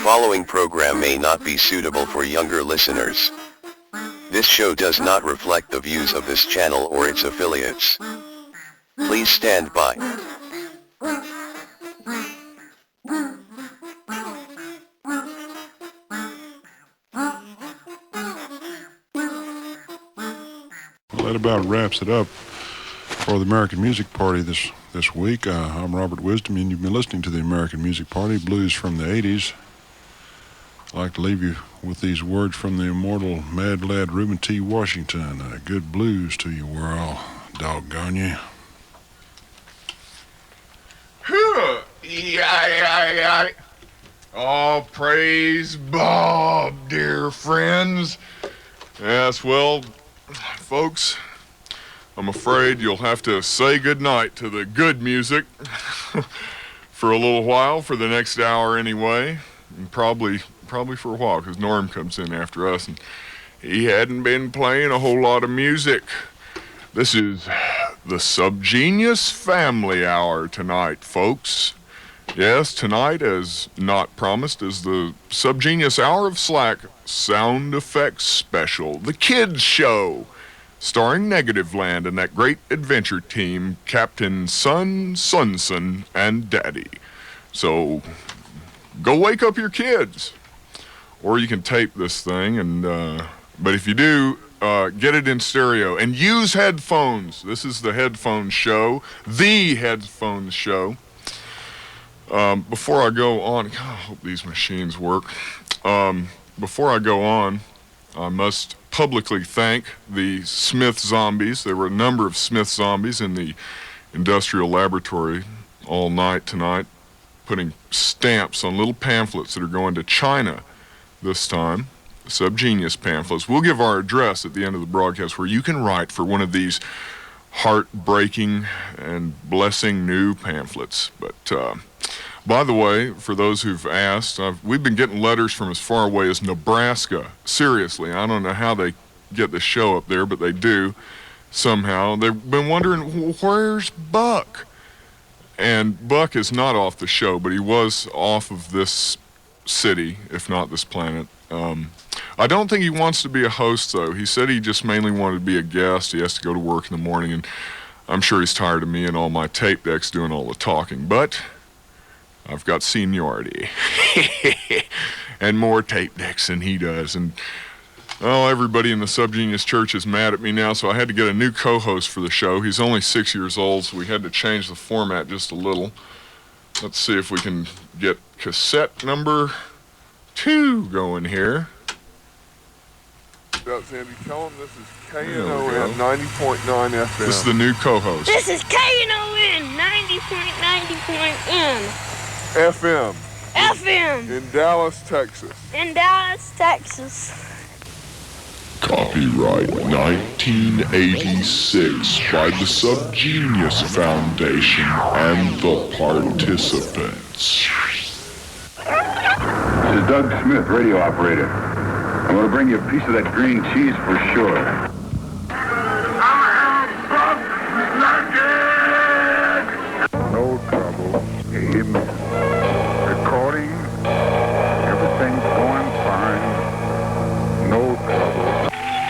following program may not be suitable for younger listeners. This show does not reflect the views of this channel or its affiliates. Please stand by. Well, that about wraps it up for the American Music Party this week. I'm Robert Wisdom, and you've been listening to the American Music Party, blues from the 80s. I'd like to leave you with these words from the immortal Mad Lad Reuben T. Washington. Good blues to you, world. Doggone you. Oh, praise Bob, dear friends. Yes, well, folks, I'm afraid you'll have to say goodnight to the good music for a little while, for the next hour anyway, and probably for a while, because Norm comes in after us, and he hadn't been playing a whole lot of music. This is the Subgenius Family Hour tonight, folks. Yes, tonight, as not promised, is the Subgenius Hour of Slack Sound Effects Special, the Kids Show, starring Negativland and that great adventure team, Captain Sunson, and Daddy. So, go wake up your kids. Or you can tape this thing, and but if you do, get it in stereo and use headphones. This is the headphone show, the headphone show. Before I go on, God, I hope these machines work. Before I go on, I must publicly thank the Smith zombies. There were a number of Smith zombies in the industrial laboratory all night tonight, putting stamps on little pamphlets that are going to China this time, Subgenius pamphlets. We'll give our address at the end of the broadcast where you can write for one of these heartbreaking and blessing new pamphlets. But by the way, for those who've asked, we've been getting letters from as far away as Nebraska. Seriously, I don't know how they get the show up there, but they do somehow. They've been wondering, where's Buck? And Buck is not off the show, but he was off of this city, if not this planet. I don't think he wants to be a host, though. He said he just mainly wanted to be a guest. He has to go to work in the morning, and I'm sure he's tired of me and all my tape decks doing all the talking. But I've got seniority and more tape decks than he does. And, oh, everybody in the Subgenius Church is mad at me now, so I had to get a new co-host for the show. He's only 6 years old, so we had to change the format just a little. Let's see if we can get cassette number 2 going here. Sandy, tell him this is KNON 90.9 FM. This is the new co-host. This is KNON 90.90.N. FM. FM. In Dallas, Texas. In Dallas, Texas. Copyright 1986 by the Subgenius Foundation and the participants. This is Doug Smith, radio operator. I'm going to bring you a piece of that green cheese for sure. No trouble. Amen. Recording. Everything's going fine. No trouble.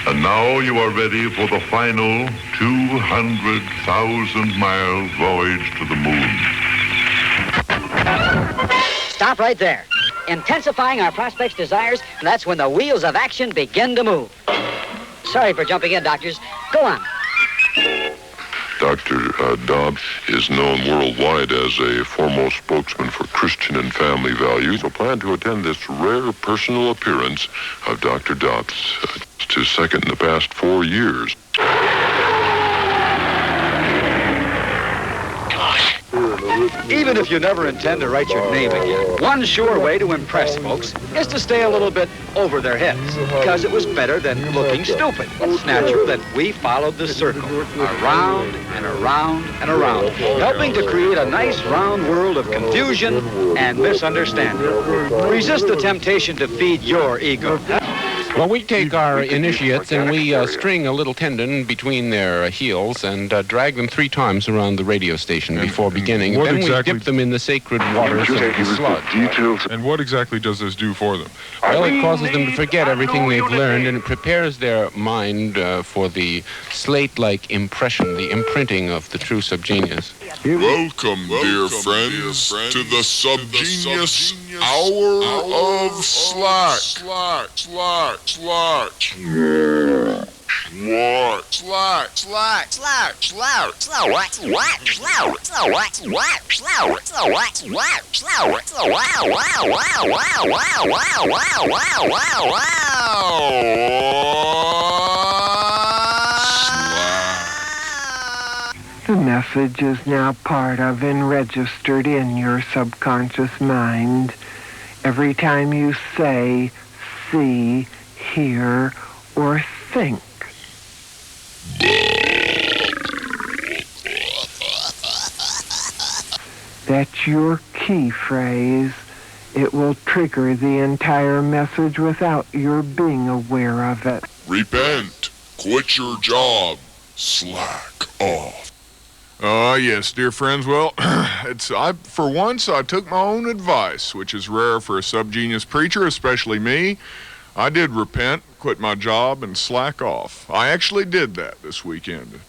And now you are ready for the final 200,000-mile voyage to the moon. Stop right there. Intensifying our prospects' desires, and that's when the wheels of action begin to move. Sorry for jumping in, doctors. Go on. Dr. Dobbs is known worldwide as a foremost spokesman for Christian and family values. So plan to attend this rare personal appearance of Dr. Dobbs. It's his second in the past 4 years. Even if you never intend to write your name again, one sure way to impress folks is to stay a little bit over their heads, because it was better than looking stupid. It's natural that we followed the circle, around and around and around, helping to create a nice round world of confusion and misunderstanding. Resist the temptation to feed your ego. Well, we take our initiates and we string a little tendon between their heels and drag them 3 times around the radio station before beginning. And then we dip them in the sacred waters of the sludge. And what exactly does this do for them? Well, it causes them to forget everything they've learned, and it prepares their mind for the slate-like impression, the imprinting of the true subgenius. Welcome, dear friends, to the Subgenius Hour of Slack. The message is now part of and registered in your subconscious mind. Every time you say, see, hear, or think. That's your key phrase. It will trigger the entire message without your being aware of it. Repent. Quit your job. Slack off. Yes, dear friends. Well, for once, I took my own advice, which is rare for a subgenius preacher, especially me. I did repent, quit my job, and slack off. I actually did that this weekend.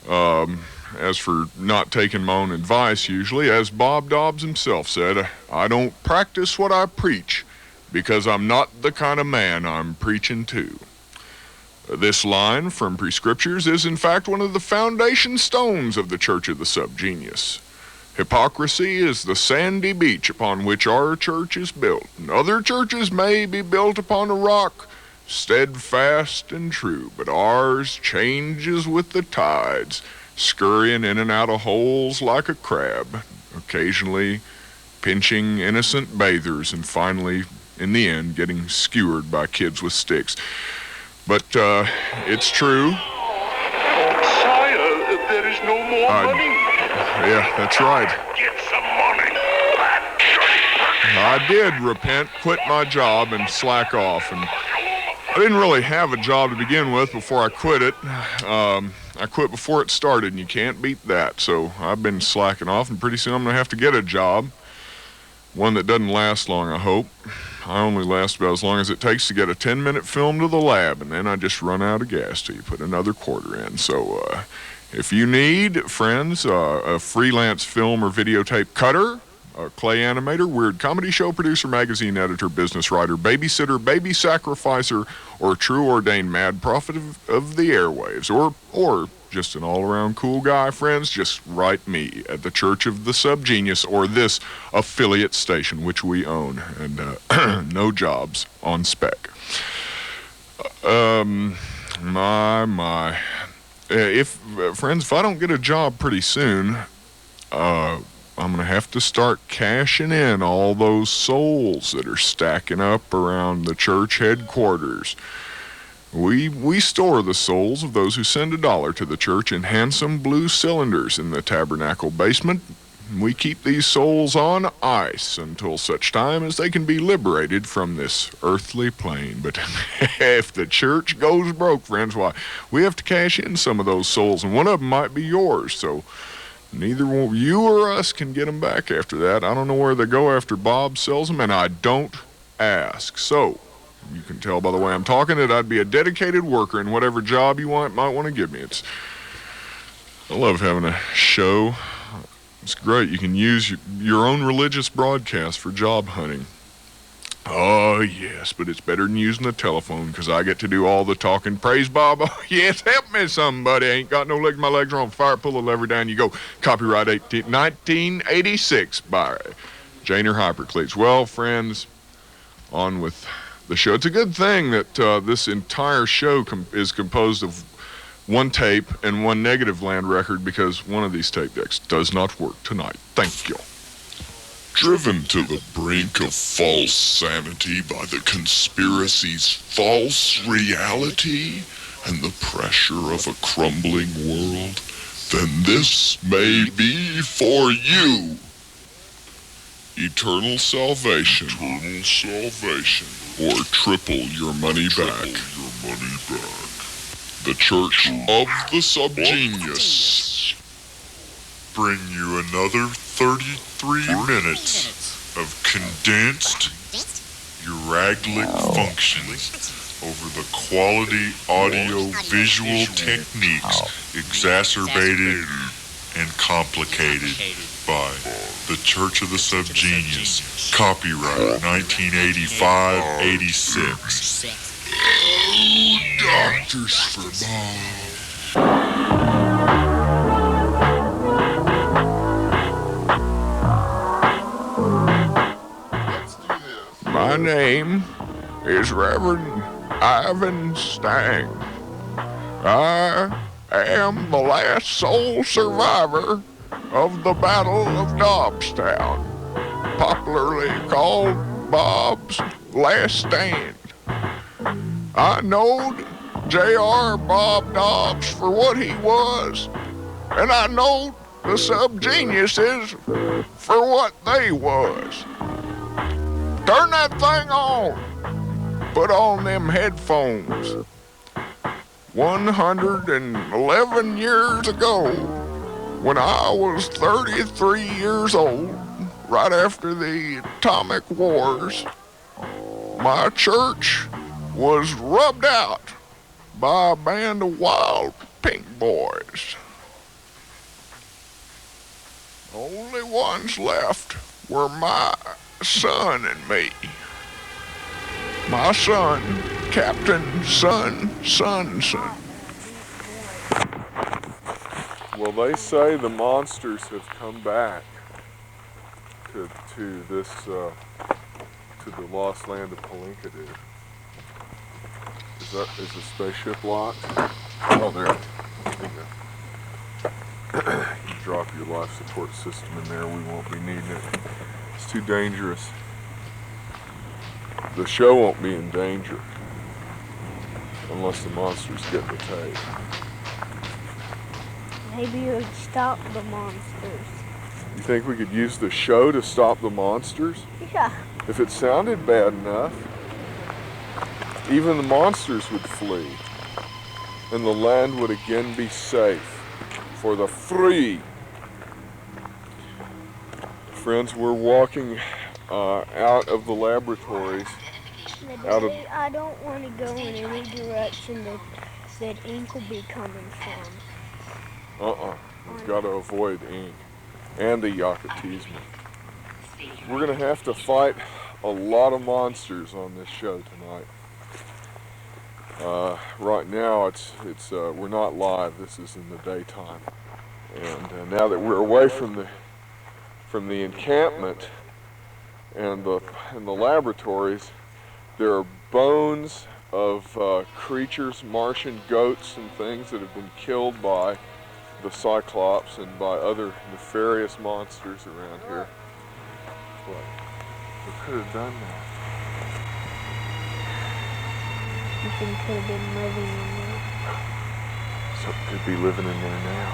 As for not taking my own advice, usually, as Bob Dobbs himself said, I don't practice what I preach because I'm not the kind of man I'm preaching to. This line from Prescriptures is, in fact, one of the foundation stones of the Church of the Subgenius. Hypocrisy is the sandy beach upon which our church is built, and other churches may be built upon a rock, steadfast and true, but ours changes with the tides, scurrying in and out of holes like a crab, occasionally pinching innocent bathers, and finally, in the end, getting skewered by kids with sticks. But it's true. Sire, there is no more money. Yeah, that's right. Get some money. I did repent, quit my job, and slack off. And I didn't really have a job to begin with before I quit it. I quit before it started, and you can't beat that. So I've been slacking off, and pretty soon I'm going to have to get a job. One that doesn't last long, I hope. I only last about as long as it takes to get a 10-minute film to the lab, and then I just run out of gas till you put another quarter in. So if you need, friends, a freelance film or videotape cutter, a clay animator, weird comedy show producer, magazine editor, business writer, babysitter, baby sacrificer, or true ordained mad prophet of the airwaves, or just an all-around cool guy, friends, just write me at the Church of the Subgenius or this affiliate station, which we own, and no jobs on spec. Friends, if I don't get a job pretty soon, I'm going to have to start cashing in all those souls that are stacking up around the church headquarters. We store the souls of those who send $1 to the church in handsome blue cylinders in the tabernacle basement. We keep these souls on ice until such time as they can be liberated from this earthly plane. But if the church goes broke, friends, why, we have to cash in some of those souls, and one of them might be yours, so neither you or us can get them back after that. I don't know where they go after Bob sells them, and I don't ask. So you can tell by the way I'm talking that I'd be a dedicated worker in whatever job you might want to give me. I love having a show. It's great. You can use your own religious broadcast for job hunting. Oh, yes, but it's better than using the telephone because I get to do all the talking. Praise Bob. Oh, yes, help me somebody. Ain't got no legs. My legs are on fire. Pull the lever down. You go. Copyright 1986 by Janer Hypercleats. Well, friends, on with the show. It's a good thing that this entire show is composed of one tape and one negative land record because one of these tape decks does not work tonight. Thank you. Driven to the brink of false sanity by the conspiracy's false reality and the pressure of a crumbling world, then this may be for you. eternal salvation, or triple your money back. The Church of the Subgenius bring you another 33 minutes of condensed Uraglic functions over the quality audio-visual techniques exacerbated and complicated by the Church of the Subgenius. Copyright 1985-86. Oh, Doctors for Mom. My name is Reverend Ivan Stang. I am the last sole survivor of the Battle of Dobbstown, popularly called Bob's Last Stand. I knowed J.R. Bob Dobbs for what he was, and I knowed the Subgeniuses for what they was. Turn that thing on. Put on them headphones. 111 years ago, when I was 33 years old, right after the atomic wars, my church was rubbed out by a band of wild pink boys. The only ones left were my son and me. My son, Captain Son. Well, they say the monsters have come back to the lost land of Palenquedu. Is the spaceship locked? Oh, there. You drop your life support system in there, we won't be needing it. It's too dangerous. The show won't be in danger unless the monsters get the tape. Maybe it would stop the monsters. You think we could use the show to stop the monsters? Yeah. If it sounded bad enough, even the monsters would flee, and the land would again be safe for the free. Friends, we're walking out of the laboratories. I don't want to go in any direction that ink will be coming from. We've got to avoid ink and the yakutismo. We're going to have to fight a lot of monsters on this show tonight. Right now, it's we're not live. This is in the daytime, and now that we're away from the encampment and the laboratories, there are bones of creatures, Martian goats and things that have been killed by the Cyclops and by other nefarious monsters around here. What? We could have done that. Something could have been living in there. Something could be living in there now.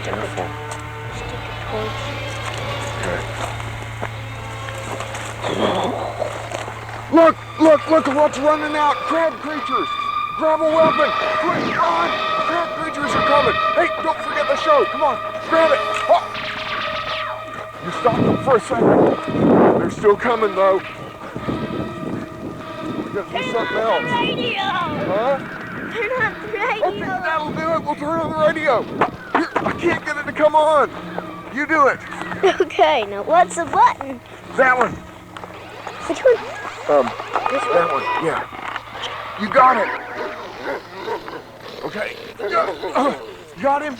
Careful. Stick a torch. Okay. Look at what's running out. Crab creatures. Grab a weapon. Quick, on. Crab creatures are coming. Hey, don't forget the show. Come on, grab it. Oh. You stop them for a second. They're still coming though. Turn on the radio! Huh? Turn on the radio! Okay, that'll do it. We'll turn on the radio. Here, I can't get it to come on. You do it. Okay, now what's the button? That one. Which one? This that one. Yeah. You got it. Okay. Got him.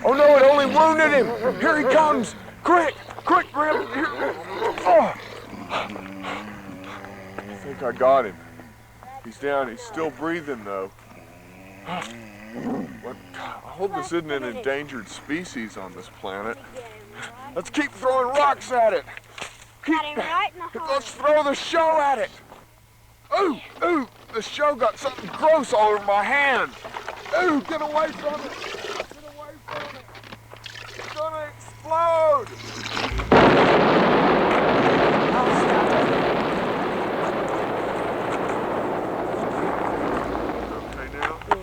Oh no, it only wounded him. Here he comes. Quick, grab him. Here. Oh. I think I got him. He's down. He's still breathing though. What? I hope this isn't an endangered species on this planet. Let's keep throwing rocks at it. Let's throw the show at it. Ooh, the show got something gross all over my hand. Ooh, get away from it! Get away from it! It's gonna explode! Okay now? Did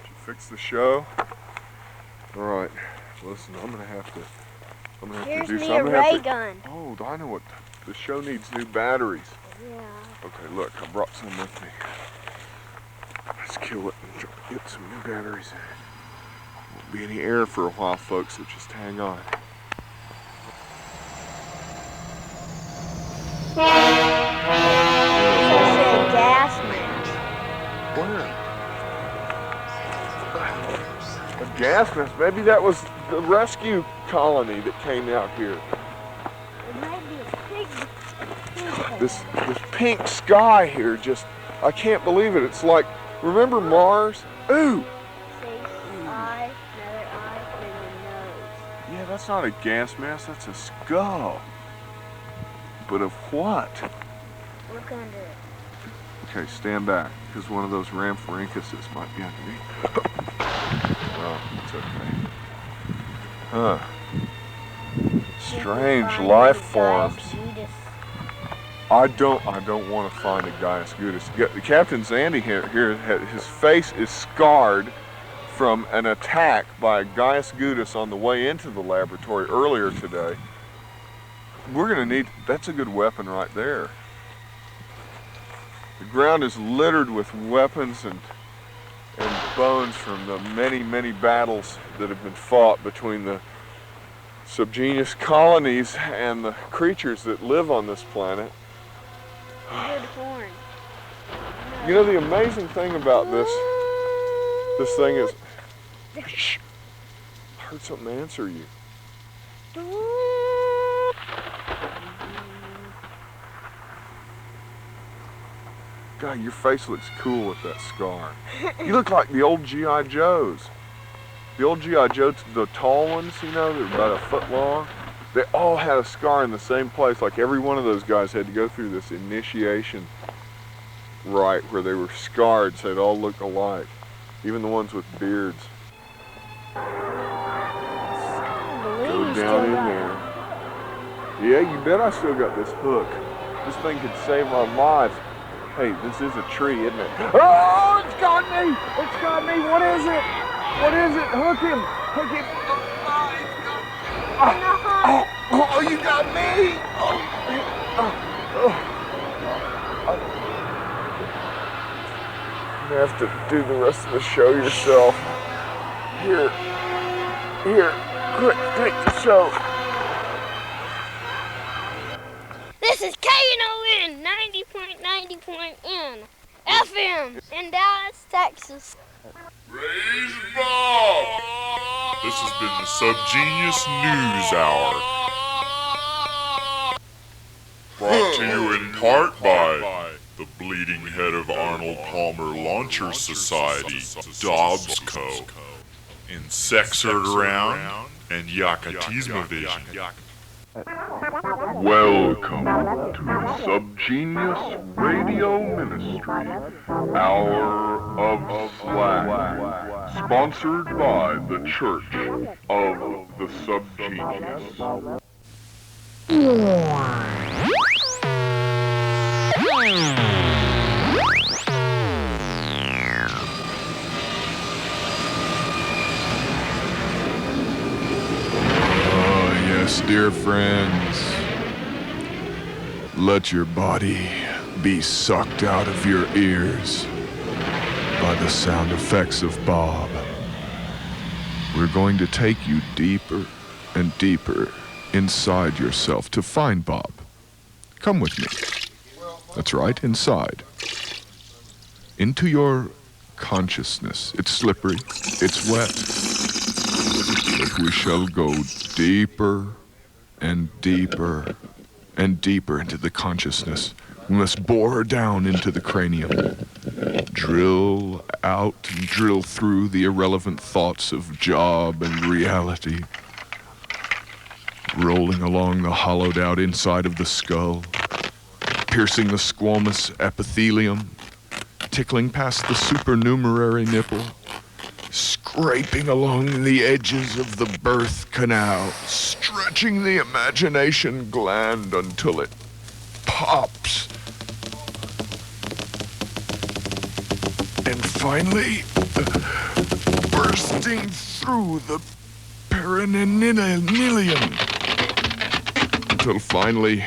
you fix the show? Alright, listen, I'm gonna have to Here's do me something. a ray gun. Oh, I know what. The show needs new batteries. Yeah. Okay, look, I brought some with me. Let's kill it and get some new batteries. Won't be any air for a while, folks, so just hang on. It's a gas mask. Where? A gas mask? Maybe that was the rescue colony that came out here. It might be a pig. This pink sky here, just, I can't believe it. It's like, remember Mars? Ooh! Eye, another eye, and a nose. Yeah, that's not a gas mask, that's a skull. But of what? Look under it. Okay, stand back, because one of those Ramphorhynchuses might be underneath. Oh, it's okay. Huh. Strange life forms. I don't want to find a Gaius Gudis. Captain Zandy here, his face is scarred from an attack by a Gaius Gudis on the way into the laboratory earlier today. We're gonna need, that's a good weapon right there. The ground is littered with weapons and bones from the many, many battles that have been fought between the Subgenius colonies and the creatures that live on this planet. Good horn. You know, the amazing thing about this thing is, shh, I heard something answer you. God, your face looks cool with that scar. You look like the old G.I. Joes. The old G.I. Joes, the tall ones, you know, they're about a foot long. They all had a scar in the same place. Like every one of those guys had to go through this initiation rite where they were scarred so they'd all look alike. Even the ones with beards. Go down in there. Yeah, you bet I still got this hook. This thing could save our lives. Hey, this is a tree, isn't it? Oh, it's got me! It's got me! What is it? What is it? Hook him! Hook him! Oh, you got me! You have to do the rest of the show yourself. Here, quick, take the show. This is KNON 90.90.N FM in Dallas, Texas. Raise Bob! This has been the Subgenius News Hour. Brought to you in part by the Bleeding Head of Arnold Palmer Launcher Society, Dobbs Co., Insexert Around, and Yakatisma Vision. Welcome to the Subgenius Radio Ministry, Hour of Slack, sponsored by the Church of the Subgenius. Yes, dear friends, let your body be sucked out of your ears by the sound effects of Bob. We're going to take you deeper and deeper inside yourself to find Bob. Come with me. That's right, inside. Into your consciousness. It's slippery, it's wet. But we shall go deeper and deeper and deeper into the consciousness. We must bore down into the cranium. Drill out and drill through the irrelevant thoughts of job and reality. Rolling along the hollowed out inside of the skull. Piercing the squamous epithelium. Tickling past the supernumerary nipple. scraping along the edges of the birth canal, stretching the imagination gland until it pops. And finally, bursting through the perineum, until finally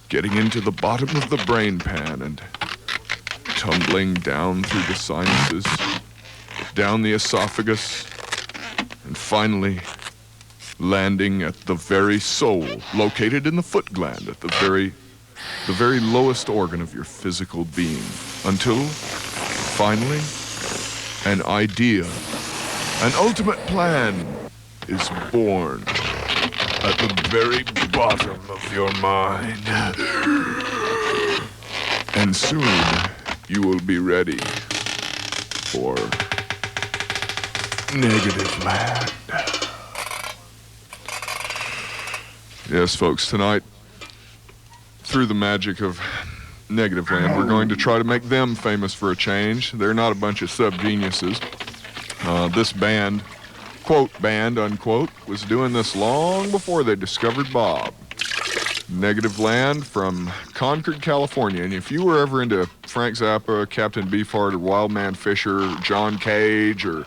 getting into the bottom of the brain pan and tumbling down through the sinuses, down the esophagus, and finally landing at the very soul, located in the foot gland, at the very lowest organ of your physical being, until finally an idea, an ultimate plan is born at the very bottom of your mind. And soon you will be ready for Negative Land. Yes, folks, tonight, through the magic of Negative Land, we're going to try to make them famous for a change. They're not a bunch of subgeniuses. This band, quote, band, unquote, was doing this long before they discovered Bob. Negative Land from Concord, California. And if you were ever into Frank Zappa, Captain Beefheart, or Wildman Fisher, John Cage, or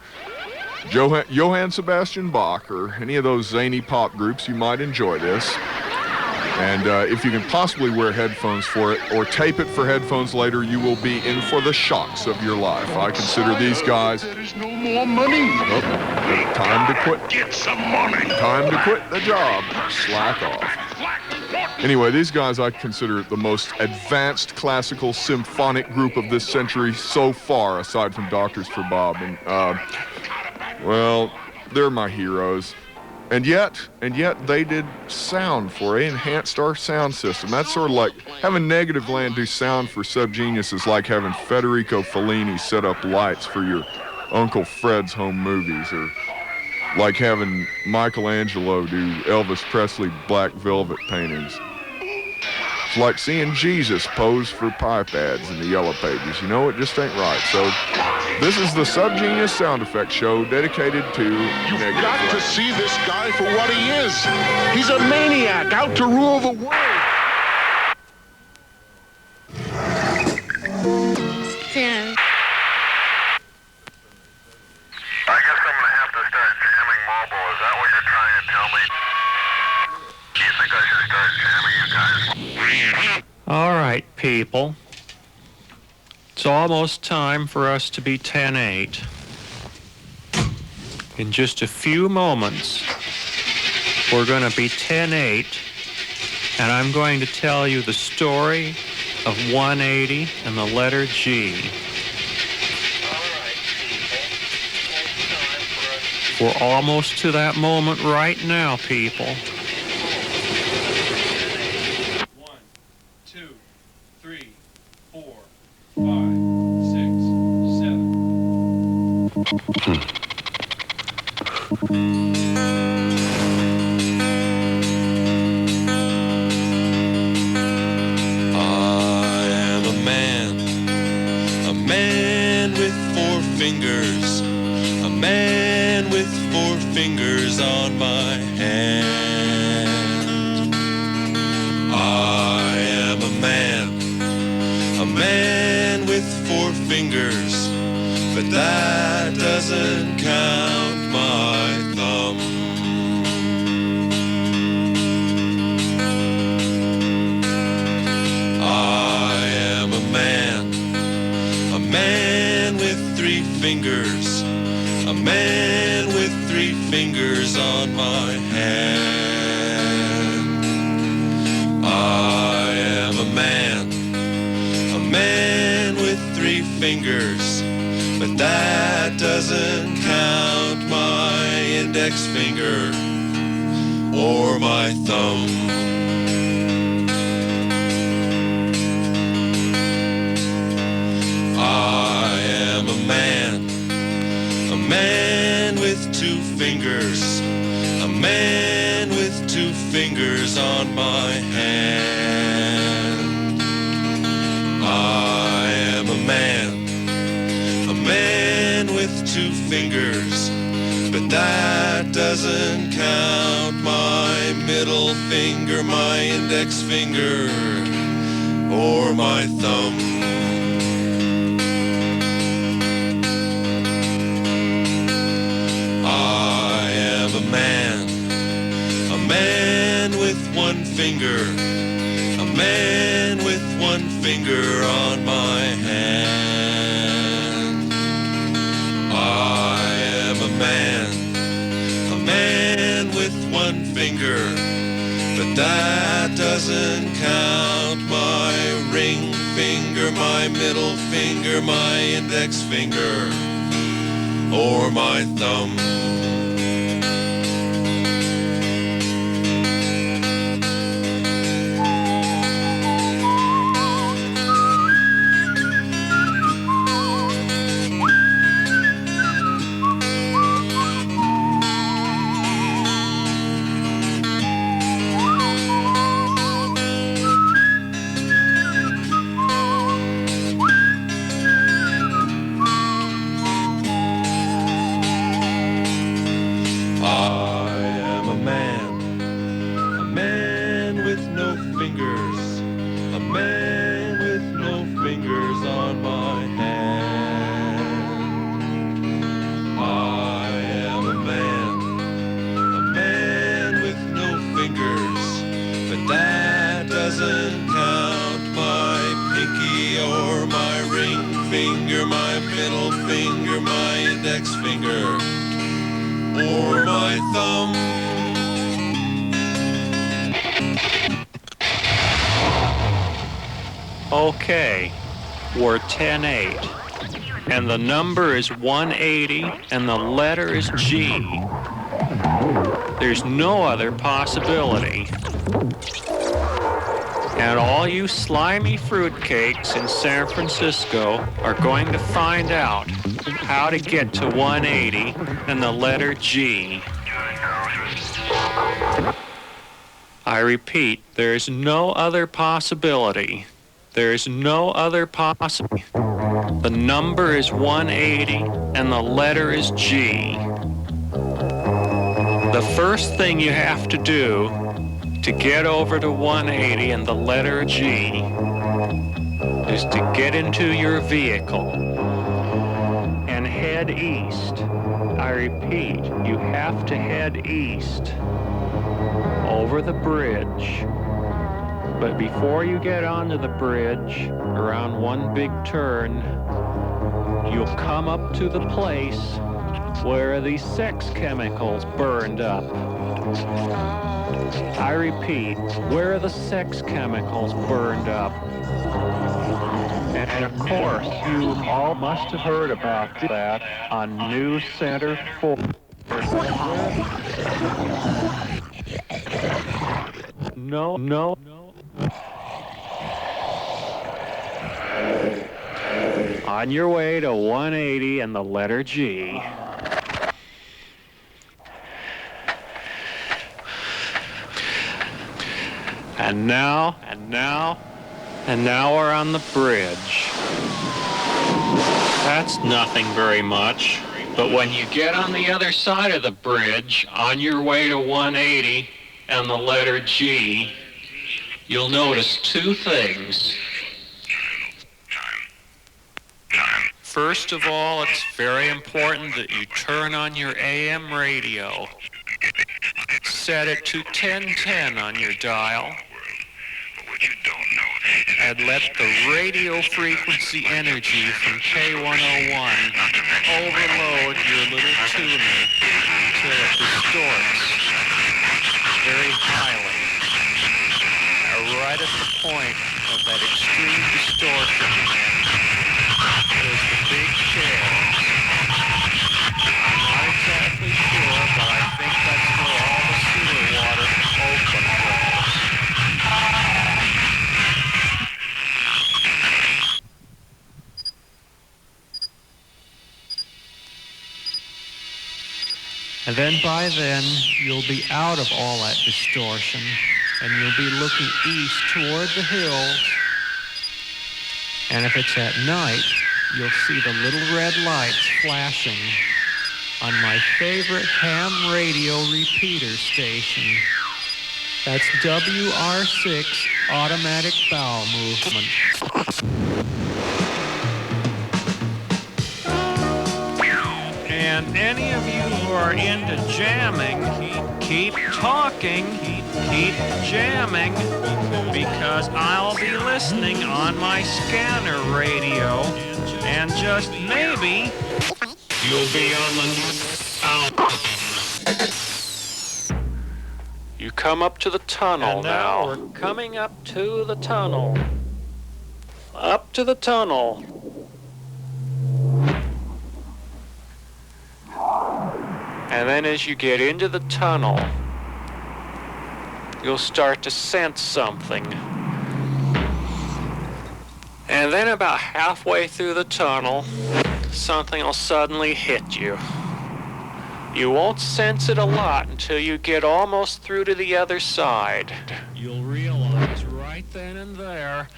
Johann Sebastian Bach, or any of those zany pop groups, you might enjoy this. And if you can possibly wear headphones for it or tape it for headphones later, you will be in for the shocks of your life. I consider these guys... There is no more money. Oh, time to quit. Get some money. Time to quit the job. Slack off. Anyway, these guys I consider the most advanced classical symphonic group of this century so far, aside from Doctors for Bob. And, well, they're my heroes. And yet they did sound for it. They enhanced our sound system. That's sort of like having Negative Land do sound for Subgenius is like having Federico Fellini set up lights for your Uncle Fred's home movies, or like having Michelangelo do Elvis Presley Black Velvet paintings. It's like seeing Jesus pose for pipe ads in the Yellow Pages. You know, it just ain't right. So this is the Subgenius Sound Effects Show dedicated to You've Negative got Land. to see this guy for what he is. He's a maniac out to rule the world. Yeah. I guess I'm gonna have to start jamming mobile. Is that what you're trying to tell me? Do you think I should start jamming you guys? All right, people. It's almost time for us to be 10-8. In just a few moments, we're going to be 10-8, and I'm going to tell you the story of 180 and the letter G. We're almost to that moment right now, people. 1, 2, 3, 4, 5, 6, 7. A man with 4 fingers, a man with 4 fingers on my hand. I am a man with 4 fingers, but that doesn't count my thumb. I am a man with 3 fingers, a man with 3 fingers on my hand. I am a man with 3 fingers, but that doesn't count my index finger or my thumb. I am a man with 2 fingers, a man with 2 fingers on my hand. I am a man with 2 2 fingers, but that doesn't count my middle finger, my index finger, or my thumb. I am a man with 1 finger, a man with 1 finger on my hand. I am a man with 1 finger, but that doesn't count my ring finger, my middle finger, my index finger, or my thumb. Okay, we're 10-8, and the number is 180, and the letter is G. There's no other possibility. And all you slimy fruitcakes in San Francisco are going to find out how to get to 180 and the letter G. I repeat, there's no other possibility. There's no other possibility. The number is 180 and the letter is G. The first thing you have to do to get over to 180 and the letter G is to get into your vehicle and head east. I repeat, you have to head east over the bridge. But before you get onto the bridge, around one big turn, you'll come up to the place where the sex chemicals burned up. I repeat, where the sex chemicals burned up. And of course, you all must have heard about that on News Center 4. No. On your way to 180 and the letter G. And now we're on the bridge. That's nothing very much. But when you get on the other side of the bridge, on your way to 180 and the letter G, you'll notice 2 things. First of all, it's very important that you turn on your AM radio. Set it to 1010 on your dial. And let the radio frequency energy from K101 overload your little tuner until it distorts very highly. Right at the point of that extreme distortion is the big chairs. I'm not exactly sure, but I think that's where all the sewer water from Oakland goes. And then by then, you'll be out of all that distortion, and you'll be looking east toward the hills. And if it's at night, you'll see the little red lights flashing on my favorite ham radio repeater station. That's WR6 Automatic Bowel Movement. And any of you who are into jamming, keep talking, keep jamming, because I'll be listening on my scanner radio, and just maybe you'll be on the You come up to the tunnel and now. We're coming up to the tunnel. Up to the tunnel. And then as you get into the tunnel, you'll start to sense something. And then about halfway through the tunnel, something will suddenly hit you. You won't sense it a lot until you get almost through to the other side. You'll realize right then and there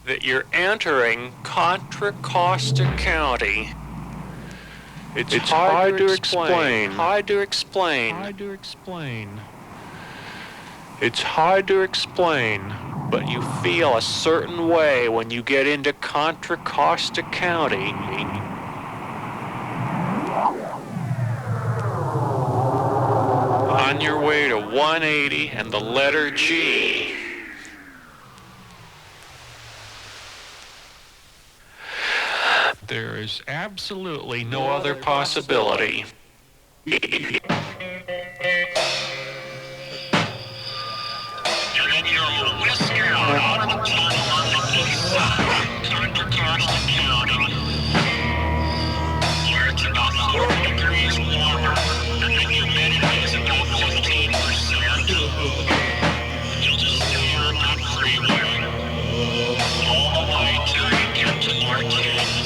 that you're entering Contra Costa County. It's hard to explain. Hard to explain. Hard to explain. It's hard to explain, but you feel a certain way when you get into Contra Costa County. On your way to 180 and the letter G. There is absolutely no other possibility. And then you'll whisk out of the tunnel on the east side, Contra Costa County, where it's about 40 degrees warmer, and the humidity is about 15%. You'll just stay on that freeway all the way till you get to Martinez.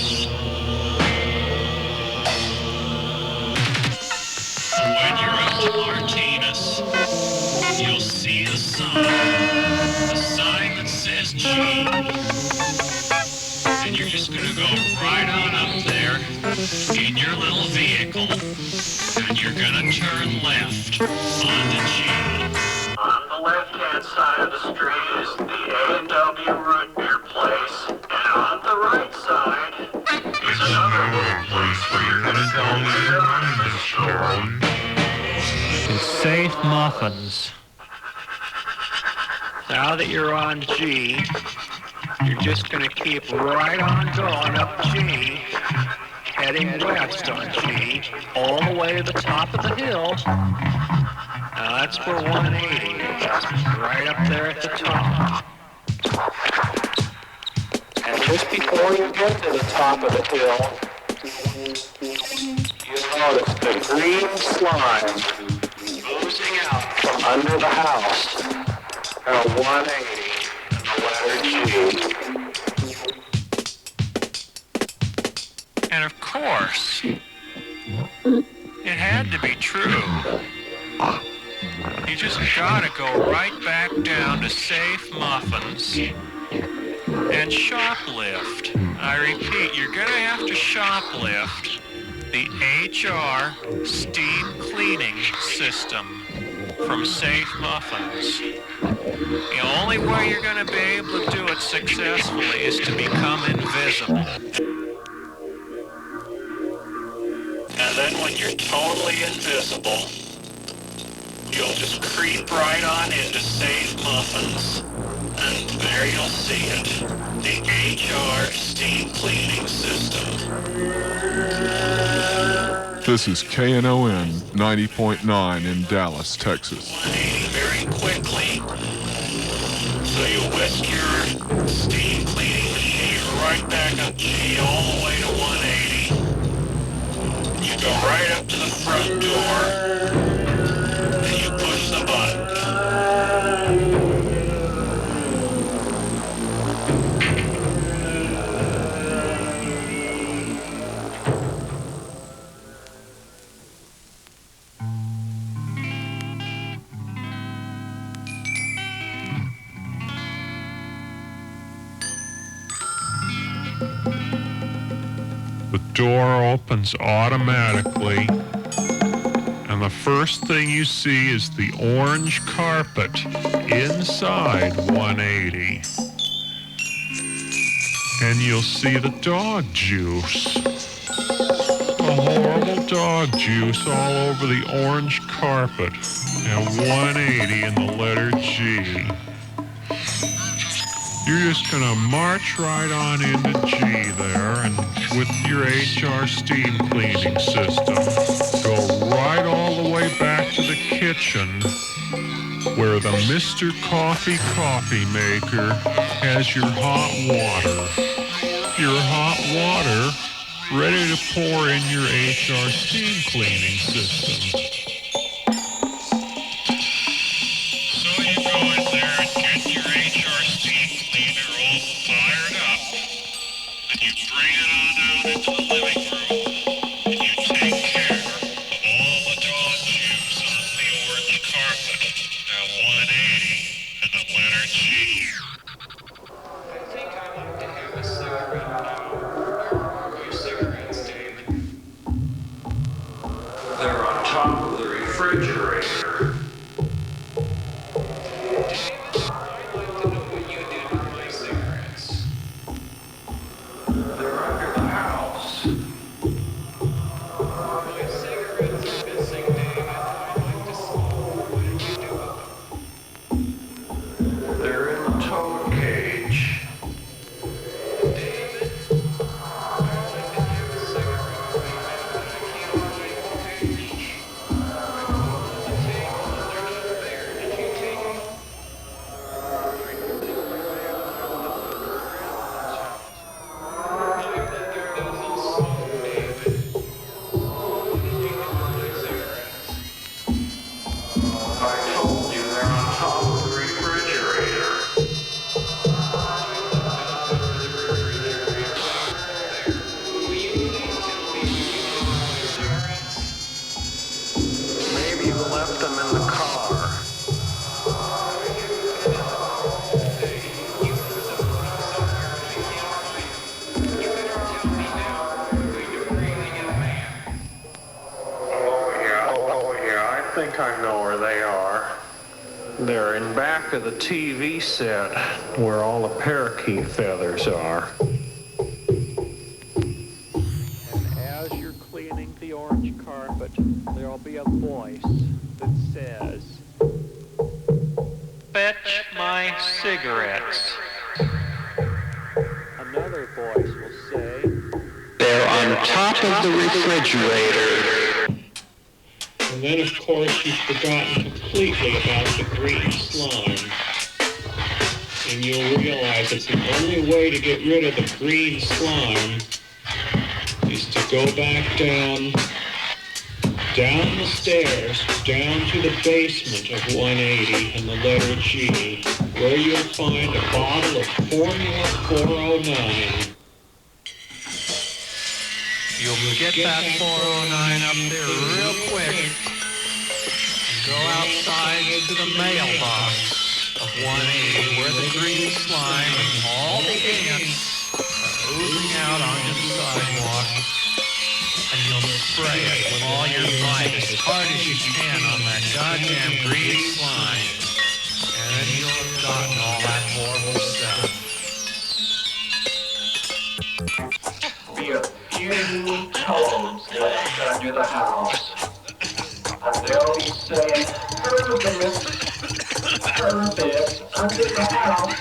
When you're up to Martinez, you'll see a sign that says G. And you're just gonna go right on up there in your little vehicle, and you're gonna turn left on the G. On the left-hand side of the street is the A&W root beer place, and on the right side is another little place where you're gonna go where your money is stored. It's Safe Muffins. Now that you're on G, you're just going to keep right on going up G, heading west on G, all the way to the top of the hill. Now that's where 180 is, right up there at the top. And just before you get to the top of the hill, you'll notice the green slime oozing out from under the house. And a 180 and the letter G. And of course, it had to be true. You just gotta go right back down to Safe Muffins and shoplift. I repeat, you're gonna have to shoplift the HR steam cleaning system from Safe Muffins. The only way you're going to be able to do it successfully is to become invisible. And then when you're totally invisible, you'll just creep right on into Safe Muffins. And there you'll see it. The HR steam cleaning system. This is KNON 90.9 in Dallas, Texas. 180 very quickly. So you whisk your steam cleaning machine right back up G all the way to 180. You go right up to the front door and you push the button. door opens automatically, and the first thing you see is the orange carpet inside 180. And you'll see the dog juice. The horrible dog juice all over the orange carpet. And 180 in the letter G. You're just gonna march right on into G there, and with your HR steam cleaning system, go right all the way back to the kitchen, where the Mr. Coffee coffee maker has your hot water. Your hot water ready to pour in your HR steam cleaning system. So you go in there and get your HR steam cleaner all fired up, and you bring it on out into the living room, and you take care of all the dog juice on the orange carpet at 180 and the letter G. I think I'd like to have a cigarette now. Where are my cigarettes, David? They're on top of the refrigerator. They're in back of the TV set where all the parakeet feathers are. And as you're cleaning the orange carpet, there'll be a voice that says, "Fetch my cigarettes." Another voice will say, "They're on top of the refrigerator." And then, of course, you've forgotten completely about the green slime. And you'll realize that the only way to get rid of the green slime is to go back down the stairs, down to the basement of 180 and the letter G, where you'll find a bottle of Formula 409. You'll get that 409 up there real quick and go outside to the mailbox of 180 where the green slime and all the ants are oozing out onto the sidewalk, and you'll spray it with all your might as hard as you can on that goddamn green slime, and then you'll have gotten all that horrible stuff. Be a few toads left under the house, and they'll be saying, Herbert under the house,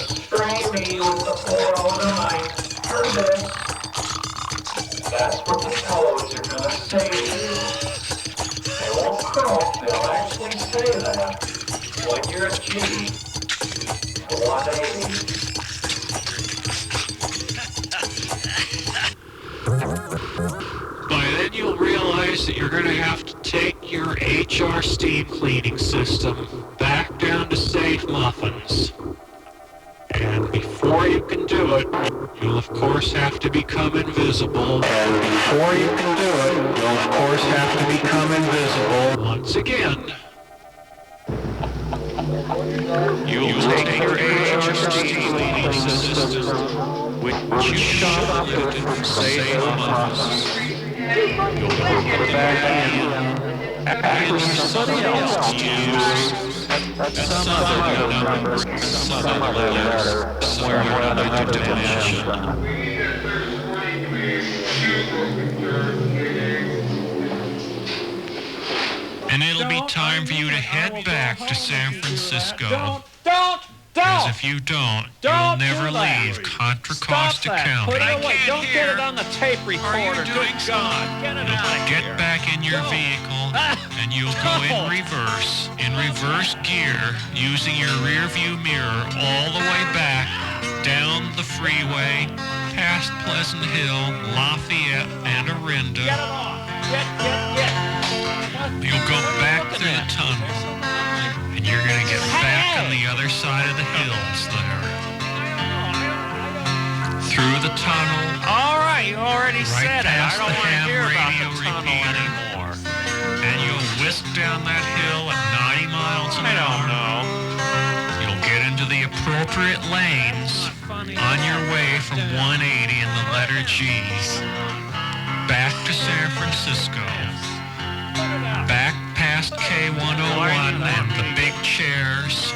spray me with the 409, Herbert. That's what the toads are going to say to you. They won't croak, they'll actually say that when you're a G for 180. By then you'll realize that you're going to have to take your HR steam cleaning system back down to Safe Muffins. And before you can do it, you'll of course have to become invisible. And before you can do it, you'll of course have to become invisible once again. You'll take your HR steam cleaning system which you should have lifted from safe months. You'll put them back in after somebody else to use at some other number, some other letter, somewhere in another dimension. And it'll be time for you to head back to San Francisco. Don't! Because if you don't, you'll never leave Contra Costa County. Put it away. Don't get it on the tape recorder. Good God. Get it out of here. Get back in your vehicle, and you'll go in reverse gear, using your rear view mirror all the way back, down the freeway, past Pleasant Hill, Lafayette, and Orinda. Get it off. Get. You'll go back through the tunnel, and you're going to get back on the other side of the hills there. Through the tunnel. All right, you already said it. I don't want to hear about the tunnel anymore. And you'll whisk down that hill at 90 miles an hour. I don't know. You'll get into the appropriate lanes on your way from 180 in the letter G. Back to San Francisco. Back past K101 and the big chairs,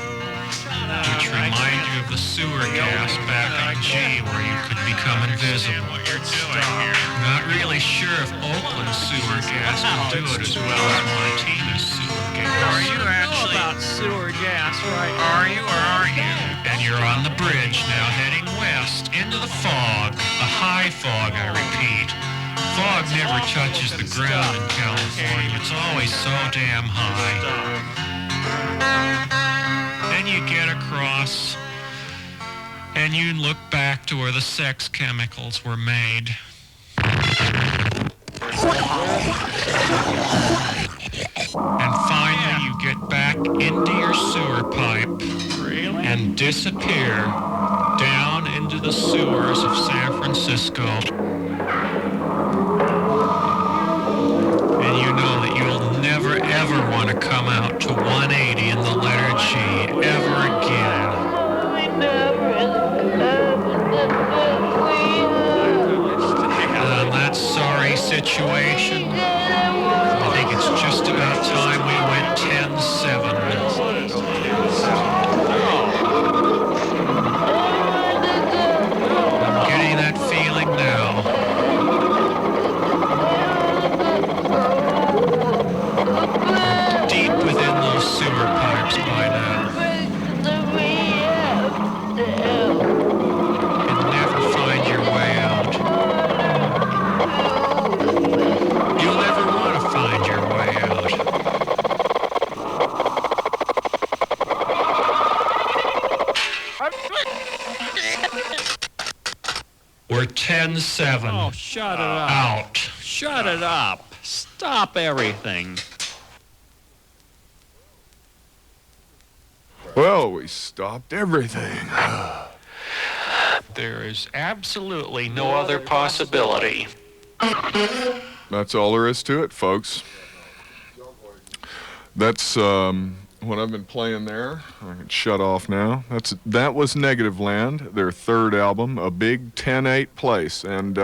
which remind you of the sewer gas back on G where you could become invisible. Not really sure if Oakland's sewer gas will do it as well as Montana's sewer gas. Are you actually about sewer gas right now? Are you or aren't you? And you're on the bridge now heading west into the fog, a high fog, I repeat. Fog never touches the ground in California. It's always so damn high. Then you get across, and you look back to where the sex chemicals were made. And finally, you get back into your sewer pipe and disappear down into the sewers of San Francisco. And you know that you'll never, ever want to come out to 180 in the letter G ever again. And that sorry situation, I think it's just about time we went 10-7. I'm getting that feeling now. Deep within those sewer pipes by now. And never find your way out. You'll never want to find your way out. We're 10-7. Oh, shut it up. Out. Shut it up. Stop everything. Well, we stopped everything. There is absolutely no other possibility. That's all there is to it, folks. That's what I've been playing there. I can shut off now. That was Negative Land, their third album, a big 10-8 place. And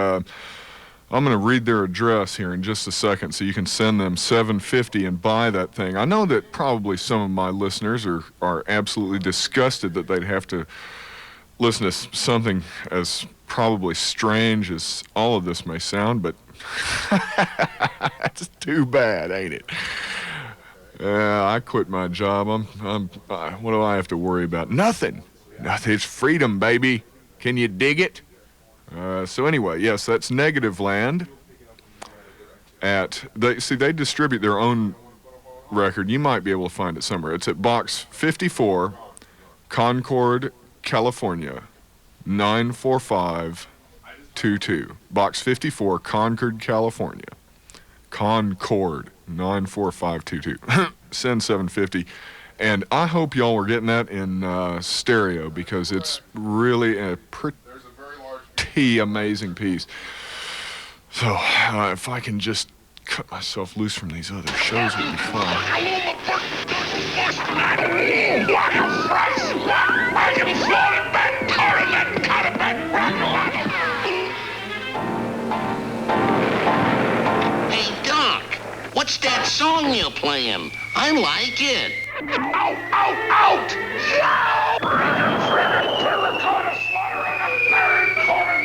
I'm going to read their address here in just a second so you can send them $7.50 and buy that thing. I know that probably some of my listeners are absolutely disgusted that they'd have to listen to something as probably strange as all of this may sound, but that's too bad, ain't it? I quit my job. What do I have to worry about? Nothing. It's freedom, baby. Can you dig it? So anyway, yes, that's Negative Land. They distribute their own record. You might be able to find it somewhere. It's at Box 54, Concord, California, 94522. Box 54, Concord, California. Concord, 94522. Send $7.50. And I hope y'all were getting that in stereo because it's really a pretty amazing piece. So if I can just cut myself loose from these other shows, it would be fun. Like a price, like a floating back, current, cut it back, What's that song you're playing? I like it. Out! Out! Kill the corner slaughter and a third corner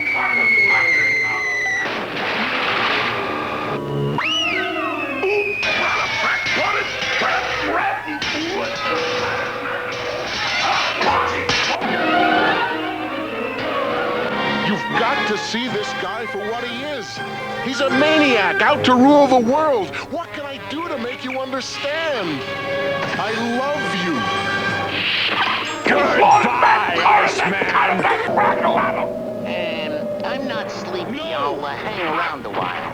You've got to see this guy for what he is. He's a maniac out to rule the world. What can I do to make you understand? I love you. Goodbye, Iceman. I'm not sleepy. I'll hang around a while.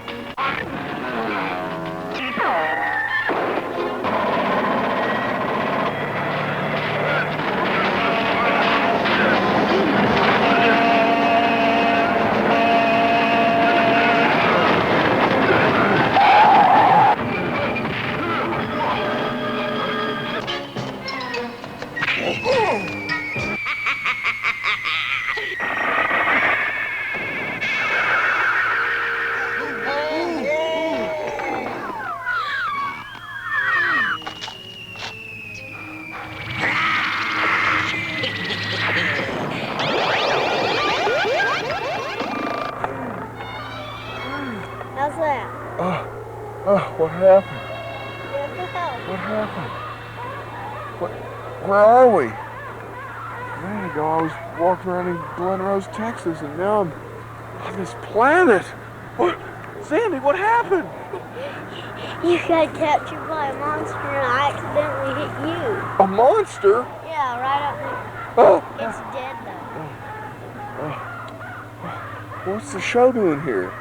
How's that? What happened? What happened? Where are we? A minute ago I was walking around in Glen Rose, Texas, and now I'm on this planet. What? Sandy, what happened? You got captured by a monster and I accidentally hit you. A monster? Yeah, right up there. Oh. It's dead though. What's the show doing here?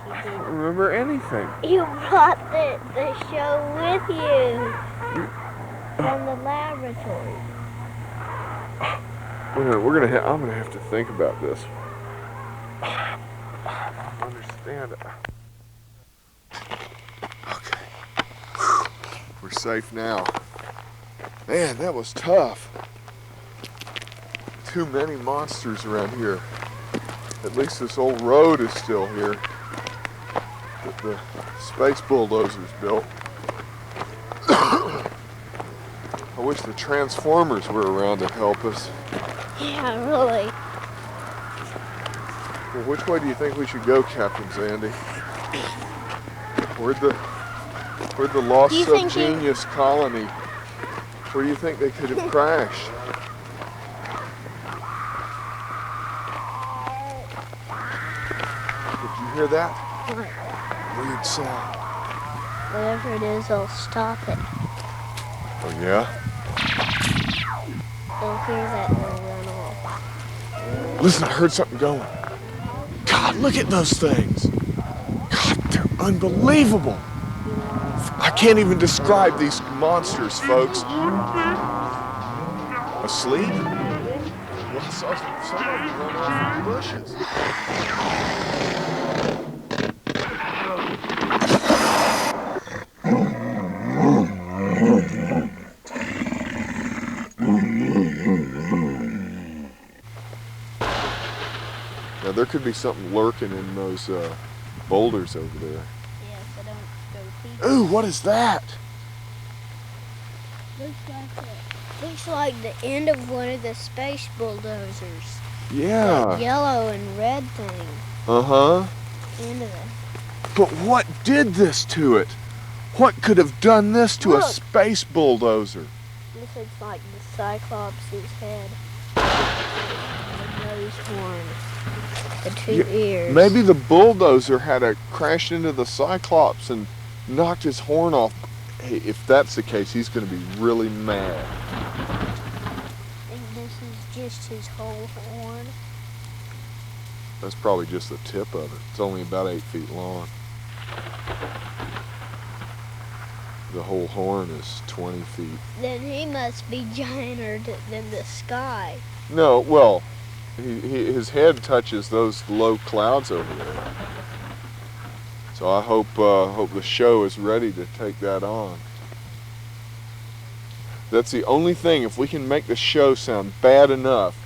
I don't remember anything. You brought the show with you from the laboratory. I'm gonna have to think about this. I don't understand it. Okay. We're safe now. Man, that was tough. Too many monsters around here. At least this old road is still here that the space bulldozers built. I wish the Transformers were around to help us. Yeah, really. Well, which way do you think we should go, Captain Zandy? Where'd the lost Subgenius colony? Where do you think they could have crashed? Did you hear that? What? Weird sound. Whatever it is, I'll stop it. Oh yeah? They'll hear that and they'll run off. Listen, I heard something going. God, look at those things. God, they're unbelievable. I can't even describe these monsters, folks. Asleep? Well, I saw some of them run off in the bushes. Now, there could be something lurking in those boulders over there. Yeah, so don't go peek. Ooh, what is that? Looks like the end of one of the space bulldozers. Yeah. That yellow and red thing. Uh-huh. End of it. But what did this to it? What could have done this to a space bulldozer? This looks like the Cyclops' head. The nose horn. The two ears. Maybe the bulldozer had crashed into the Cyclops and knocked his horn off. Hey, if that's the case, he's going to be really mad. I think this is just his whole horn. That's probably just the tip of it. It's only about 8 feet long. The whole horn is 20 feet. Then he must be gianter than the sky. No, well, his head touches those low clouds over there. So I hope the show is ready to take that on. That's the only thing. If we can make the show sound bad enough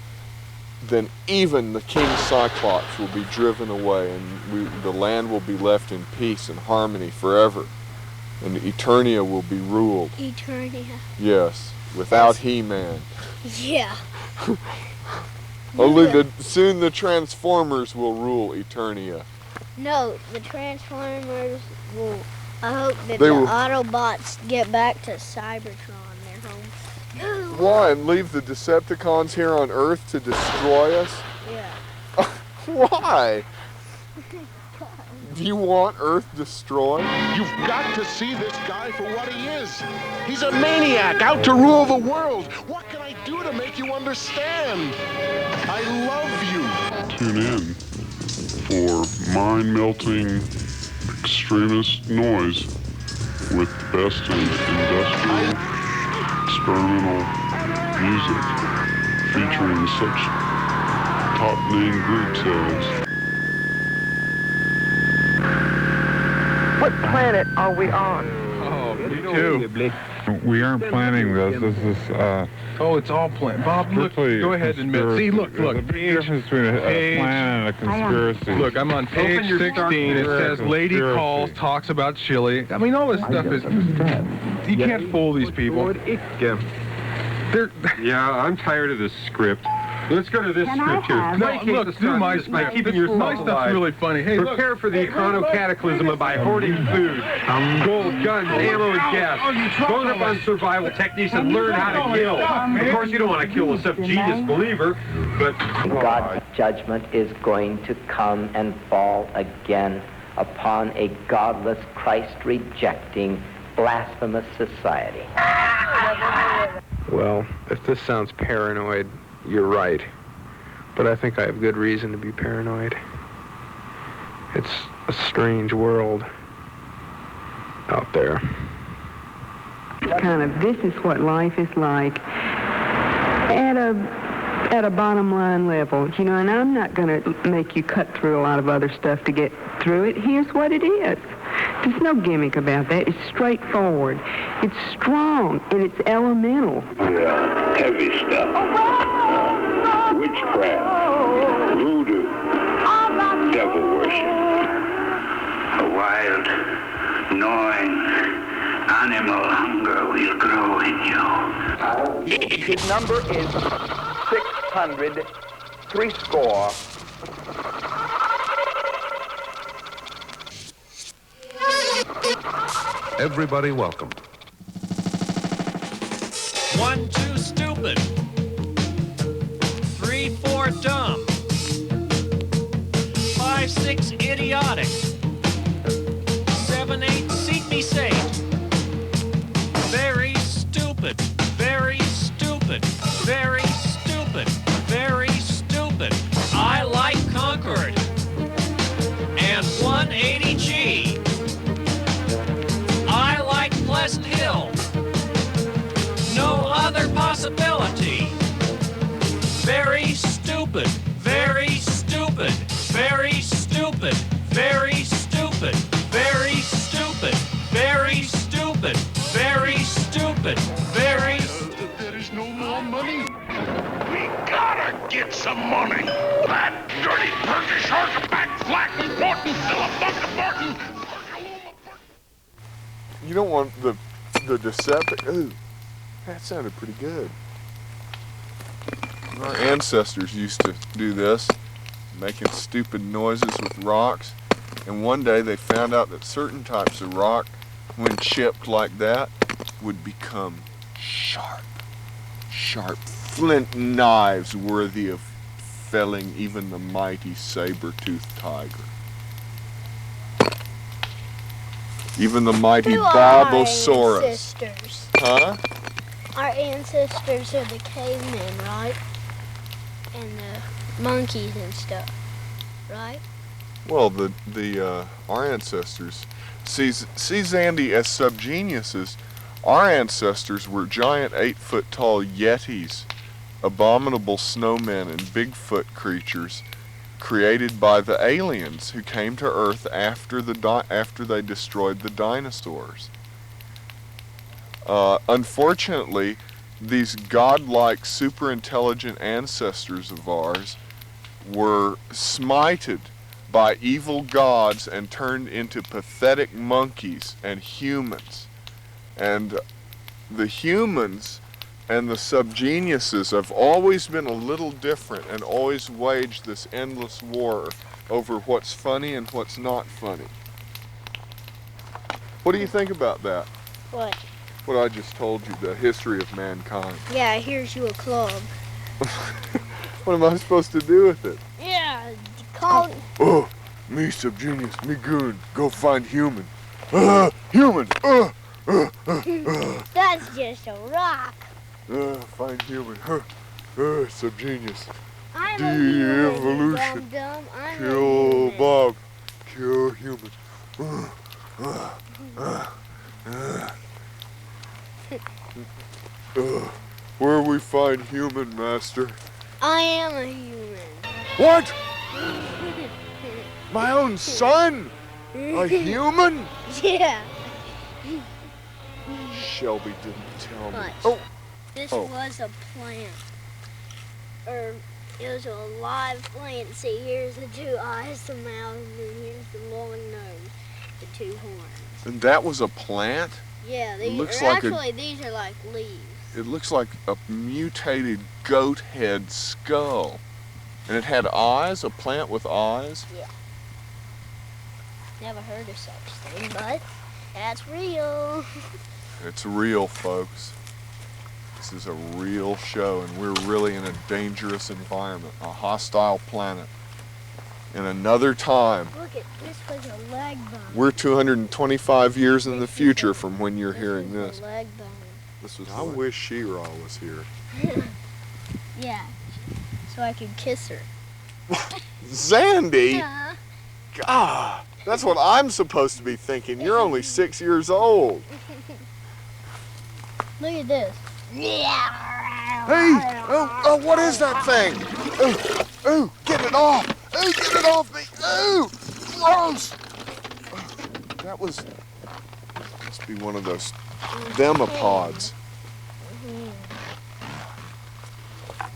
then even the King Cyclops will be driven away, and the land will be left in peace and harmony forever. And Eternia will be ruled. Eternia. Yes, without He-Man. Yeah. Soon the Transformers will rule Eternia. No, the Transformers will. I hope that the Autobots get back to Cybertron, their home. Why? And leave the Decepticons here on Earth to destroy us? Yeah. Why? Do you want Earth destroyed? You've got to see this guy for what he is. He's a maniac out to rule the world. What can I do to make you understand? I love you. Tune in for mind-melting extremist noise with the best in industrial experimental music featuring such top-name groups as What planet are we on? Oh, me too. We aren't planning this. This is, Oh, it's all planned. Bob, look, go ahead and admit. See, look. There's a big difference between a plan and a conspiracy. Look, I'm on page 16. It says Lady Calls, talks about chili. I mean, all this stuff is... You can't fool these people. Yeah, I'm tired of this script. Let's go to this script here. No, look, do my script. Keeping yourself my stuff's alive. really funny. Hey, Prepare for the econo-cataclysm by hoarding food, gold, guns, ammo, and gas. Bone up on survival techniques and learn how to kill. Of course, you don't want to kill a subgenius believer, but... God's judgment is going to come and fall again upon a godless, Christ-rejecting, blasphemous society. Well, if this sounds paranoid, you're right. But I think I have good reason to be paranoid. It's a strange world out there. This is what life is like at a bottom line level, you know, and I'm not going to make you cut through a lot of other stuff to get through it. Here's what it is. There's no gimmick about that. It's straightforward. It's strong, and it's elemental. Yeah, heavy stuff. Witchcraft, voodoo, devil worship. A wild, gnawing, animal hunger will grow in you. His number is 600, threescore. Everybody welcome. 1, 2, stupid. 3, 4, dumb. 5, 6, idiotic. 7, 8, seek me safe. Very stupid. Very stupid. Very stupid. Very stupid. I like Concord. And 180G. I like Pleasant Hill. No other possibility. Very stupid. Very stupid. Very stupid. Very stupid. Very stupid. Very stupid. Very stupid. Very... There is no more money. We gotta get some money. That dirty Turkish horseback, flat and Morton, Philip Morton. You don't want the Decepticons. Ooh, that sounded pretty good. Our ancestors used to do this, making stupid noises with rocks. And one day they found out that certain types of rock, when chipped like that, would become sharp flint knives worthy of felling even the mighty saber-toothed tiger. Even the mighty Barbosaurus. Huh? Our ancestors are the cavemen, right? And the monkeys and stuff, right? Well, our ancestors. See, Zandy, as subgeniuses, our ancestors were giant 8-foot-tall yetis, abominable snowmen, and Bigfoot creatures created by the aliens who came to Earth after they destroyed the dinosaurs. Unfortunately, these godlike, super intelligent ancestors of ours were smited by evil gods and turned into pathetic monkeys and humans. And the humans and the subgeniuses have always been a little different and always waged this endless war over what's funny and what's not funny. What do you think about that? What? What I just told you, the history of mankind. Yeah, here's you a club. What am I supposed to do with it? Yeah, call... Oh, me Subgenius, me goon, go find human. Human! That's just a rock. Find human. Subgenius. I'm a human, De-evolution. dum-dum. I'm Kill a Bob. Kill human. Where we find human, master? I am a human. What? My own son? A human? Yeah. Shelby didn't tell me. But Oh. this Oh. was a plant. Or it was a live plant. See, here's the two eyes, the mouth, and then here's the long nose, the two horns. And that was a plant? Yeah, It looks or like actually these are like leaves. It looks like a mutated goat head skull. And it had eyes, a plant with eyes? Yeah. Never heard of such thing, but that's real. It's real, folks. This is a real show, and we're really in a dangerous environment, a hostile planet. In another time, Look at this was a leg bone. we're 225 years in the future from when you're hearing This was this. a leg bone. I wish She-Ra was here. Yeah. So I could kiss her. Zandy? Yeah. God, that's what I'm supposed to be thinking. You're only 6 years old. Look at this. Hey! Oh, what is that thing? Oh, get it off! Oh, get it off me! Oh, gross! That must be one of those demopods.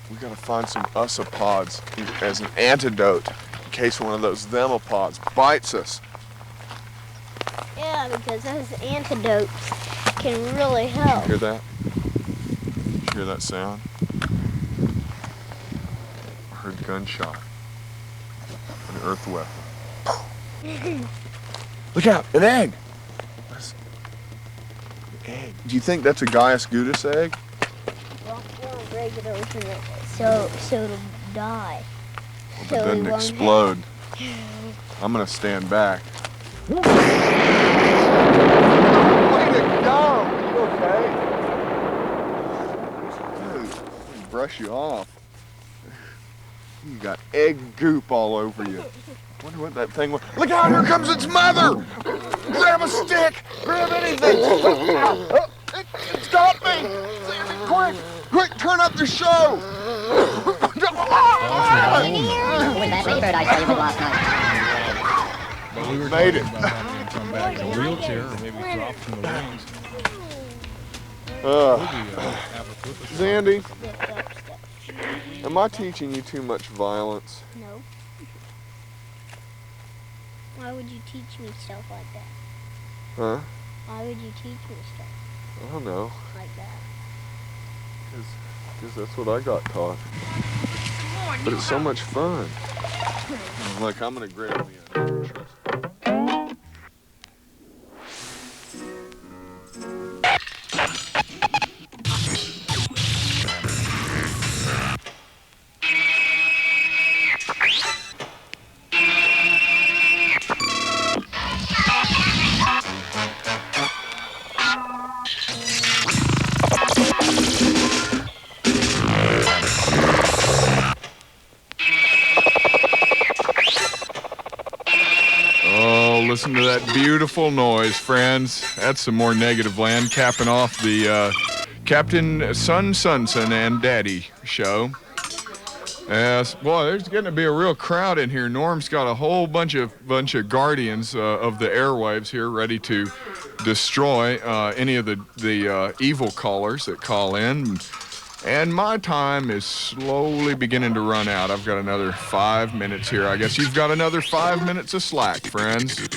We gotta find some usopods as an antidote in case one of those demopods bites us. Yeah, because those antidotes can really help. Hear that? Hear that sound? I heard a gunshot. An earth weapon. Look out! An egg! An egg. Do you think that's a Gaius Gudis egg? Well, we'll break it open so it'll die. Hope So it we doesn't won't explode. I'm gonna stand back. Way to go! You okay? Dude, let me brush you off. You got egg goop all over you. Wonder what that thing was. Look out! Here comes its mother! Grab a stick! Grab anything! It's got me! Quick! Quick! Turn up the show! We were Made it. talking about having to come back in a wheelchair or maybe drop from the wings. Zandy, am I teaching you too much violence? No. Why would you teach me stuff like that? Huh? Why would you teach me stuff I don't know. like that? Because that's what I got taught. But it's so much fun. Look, I'm going to grab me a... Listen to that beautiful noise, friends. That's some more Negative Land, capping off the Captain Sun and Daddy show. Yes, boy, there's getting to be a real crowd in here. Norm's got a whole bunch of guardians of the airwaves here, ready to destroy any of the evil callers that call in. And my time is slowly beginning to run out. I've got another 5 minutes here. I guess you've got another 5 minutes of slack, friends.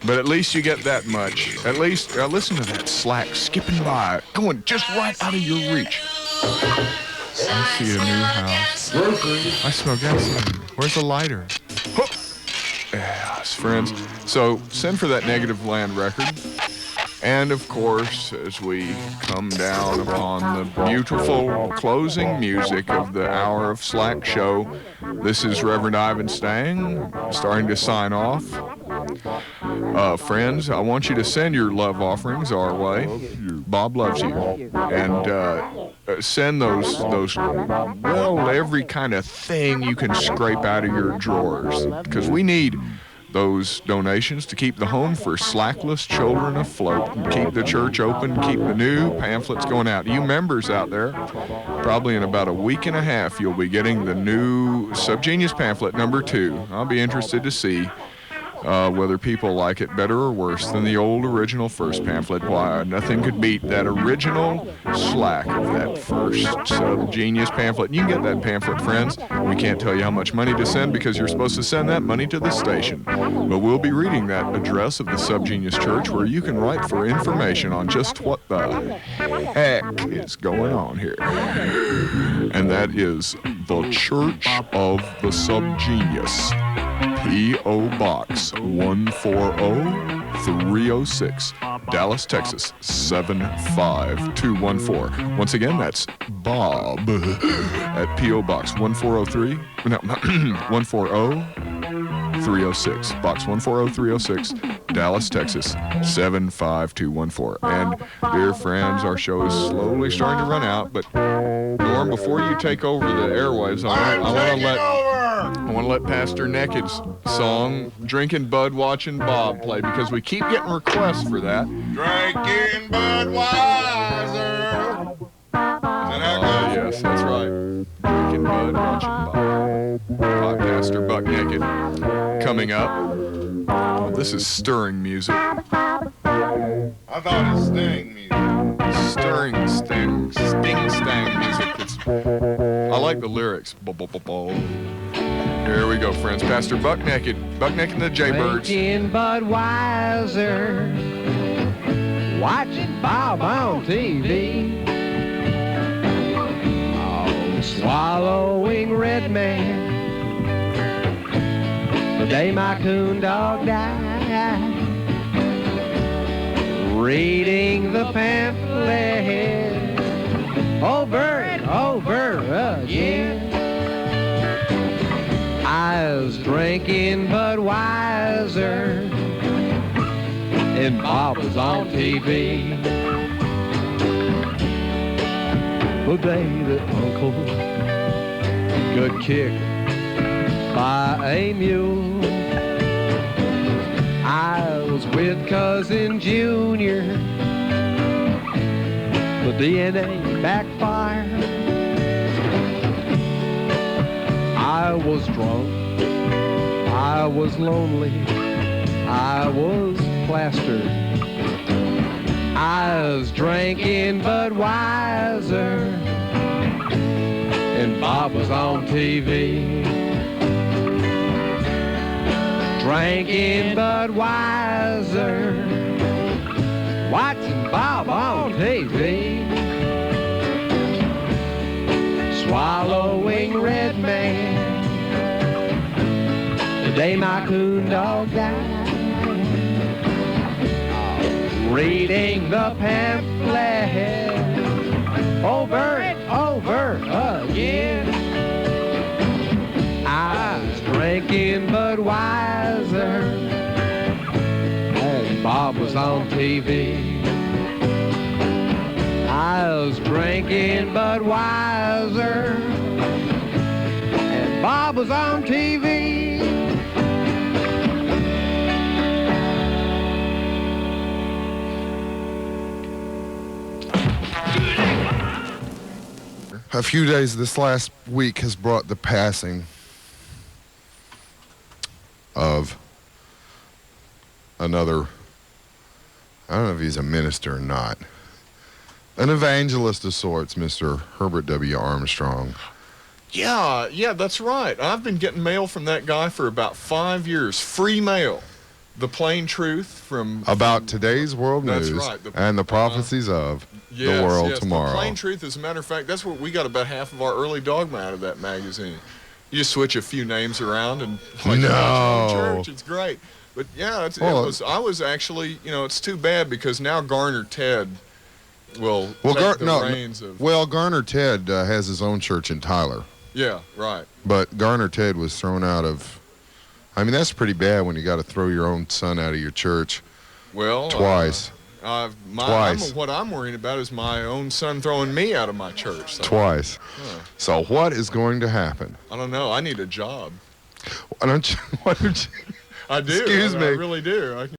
But at least you get that much. At least listen to that slack skipping by, going just right out of your reach. I see a new house. I smell gasoline. Where's the lighter? Yes, friends. So send for that Negative Land record. And of course, as we come down upon the beautiful closing music of the Hour of Slack show, this is Reverend Ivan Stang, starting to sign off. Friends, I want you to send your love offerings our way. Bob loves you. And send those, well, every kind of thing you can scrape out of your drawers. Because we need those donations to keep the home for slackless children afloat, and keep the church open, keep the new pamphlets going out. You members out there, probably in about a week and a half, you'll be getting the new Subgenius pamphlet number 2. I'll be interested to see whether people like it better or worse than the old original first pamphlet. Why, nothing could beat that original slack of that first Subgenius pamphlet. And you can get that pamphlet, friends. We can't tell you how much money to send because you're supposed to send that money to the station. But we'll be reading that address of the Subgenius Church where you can write for information on just what the heck is going on here. And that is the Church of the Subgenius. P.O. Box 140306, Dallas, Texas 75214. Once again, that's Bob at P.O. Box 140306, Box 140306, Dallas, Texas 75214. And dear friends, our show is slowly starting to run out, but Norm, before you take over the airwaves, I want to let Pastor Naked's song, Drinking Bud, Watching Bob, play, because we keep getting requests for that. Drinking Budweiser. Oh, yes, that's right. Drinking Bud, Watching Bob. By Pastor Buck Naked. Coming up. Oh, this is stirring music. I thought it was Sting music. Stirring, sting, stang music. I like the lyrics. Here we go, friends. Pastor Buck Naked and the Jaybirds. Drinking Budweiser, watching Bob on TV. Oh, swallowing Red Man, the day my coon dog died. Reading the pamphlet over and over again. I was drinking Budweiser and Bob was on TV. The day that Uncle got kicked by a mule, I was with Cousin Junior. The DNA backfired. I was drunk, I was lonely, I was plastered. I was drinking Budweiser and Bob was on TV. Drinking Budweiser, watching Bob on TV. Swallowing Red Man, the day my coon dog died. Reading the pamphlet over and over again. I was drinking Budweiser and Bob was on TV. I was drinking Budweiser and Bob was on TV. a few days this last week has brought the passing of another, I don't know if he's a minister or not, an evangelist of sorts, Mr. Herbert W. Armstrong. Yeah, that's right. I've been getting mail from that guy for about 5 years. Free mail. The plain truth from today's world news right, and the prophecies of the world tomorrow. The plain truth, as a matter of fact, that's what we got about half of our early dogma out of that magazine. You just switch a few names around and church. It's great. But yeah, I was actually, it's too bad because now Garner Ted will take the reins of. Well, Garner Ted has his own church in Tyler. Yeah, right. But Garner Ted was thrown out of. I mean, that's pretty bad when you got to throw your own son out of your church. Well, twice. Twice. What I'm worrying about is my own son throwing me out of my church. So. Twice. Huh. So what is going to happen? I don't know. I need a job. Why don't you? I do. Excuse me. I really do.